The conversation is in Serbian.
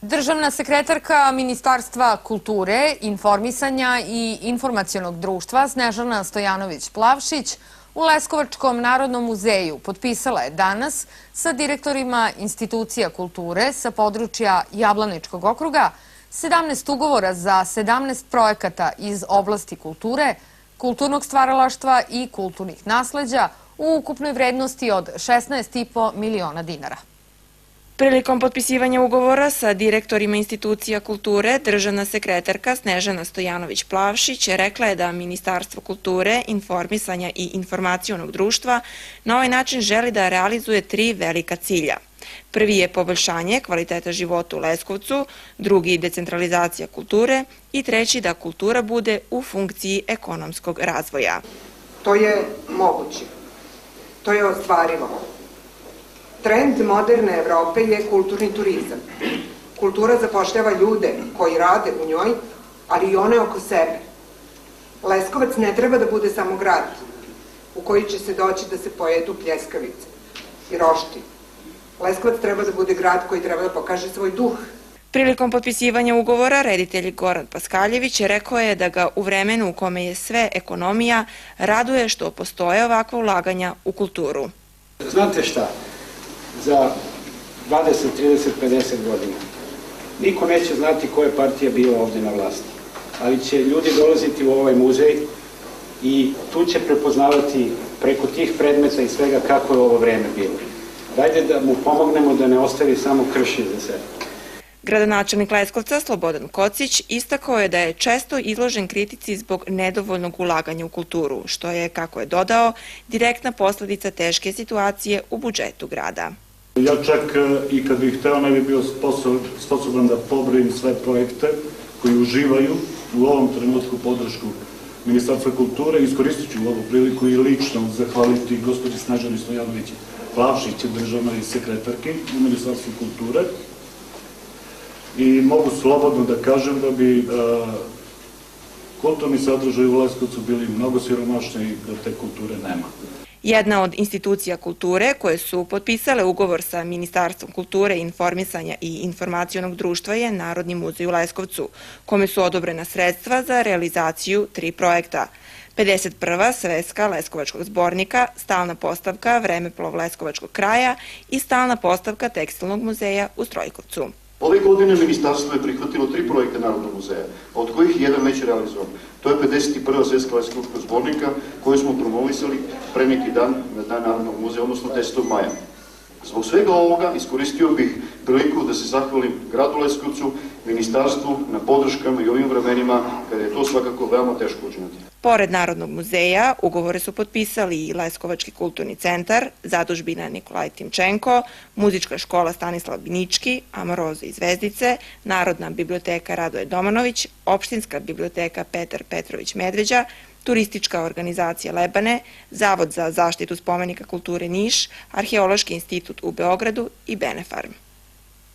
Državna sekretarka Ministarstva kulture, informisanja i informacionog društva Snežana Stojanović-Plavšić u Leskovačkom Narodnom muzeju potpisala je danas sa direktorima institucija kulture sa područja Jablaničkog okruga 17 ugovora za 17 projekata iz oblasti kulture, kulturnog stvaralaštva i kulturnih nasleđa u ukupnoj vrednosti od 16,5 miliona dinara. Prilikom potpisivanja ugovora sa direktorima institucija kulture, državna sekretarka Snežana Stojanović-Plavšić rekla je da Ministarstvo kulture, informisanja i informacionog društva na ovaj način želi da realizuje 3 velika cilja. Prvi je poboljšanje kvaliteta života u Leskovcu, drugi decentralizacija kulture i treći da kultura bude u funkciji ekonomskog razvoja. To je moguće. To je ostvarivo. Trend moderne Evrope je kulturni turizam. Kultura zapošljava ljude koji rade u njoj, ali i one oko sebe. Leskovac ne treba da bude samo grad u koji će se doći da se pojedu pljeskavice i roštilj. Leskovac treba da bude grad koji treba da pokaže svoj duh. Prilikom potpisivanja ugovora, reditelj Goran Paskaljević rekao je da ga u vremenu u kome je sve ekonomija raduje što postoje ovakva ulaganja u kulturu. Znate šta? Za 20, 30, 50 godina niko neće znati koja je partija bila ovdje na vlasti, ali će ljudi dolaziti u ovaj muzej i tu će prepoznavati preko tih predmeta i svega kako je ovo vreme bilo. Dajde da mu pomognemo da ne ostavi samo krš iza sebe. Gradonačelnik Leskovca Slobodan Kocić istakao je da je često izložen kritici zbog nedovoljnog ulaganja u kulturu, što je, kako je dodao, direktna posledica teške situacije u budžetu grada. Ja čak i kad bih hteo ne bi bio sposoban da pobrojim sve projekte koji uživaju u ovom trenutku podršku Ministarstva kulture. Iskoristit ću ovu priliku i lično zahvaliti gospođi Snežani Stojanović-Plavšić, državnoj sekretarki u Ministarstvu kulture. I mogu slobodno da kažem da bi kulturni sadržaj u Leskovcu bili mnogo siromašniji da te kulture nema. Jedna od institucija kulture koje su potpisale ugovor sa Ministarstvom kulture, informisanja i informacionog društva je Narodni muzej u Leskovcu, kome su odobrena sredstva za realizaciju 3 projekta. 51. sveska Leskovačkog zbornika, stalna postavka Vremeplov Leskovačkog kraja i stalna postavka Tekstilnog muzeja u Strojkovcu. Ove godine ministarstvo je prihvatilo 3 projekta Narodnog muzeja, od kojih jedan već je realizovan. To je 51. sveska Leskovačkog zbornika koju smo promovisali pre neki dan na Dan Narodnog muzeja, odnosno 10. maja. Zbog svega ovoga iskoristio bih priliku da se zahvalim gradu Leskovcu, ministarstvu na podrškama i ovim vremenima kada je to svakako veoma teško učiniti. Pored Narodnog muzeja, ugovore su potpisali i Leskovački kulturni centar, zadužbina Nikolaj Timčenko, muzička škola Stanislav Binički, Amoroza i Zvezdice, Narodna biblioteka Radoje Domanović, opštinska biblioteka Petar Petrović Medveđa, Turistička organizacija Lebane, Zavod za zaštitu spomenika kulture Niš, Arheološki institut u Beogradu i Benefarm.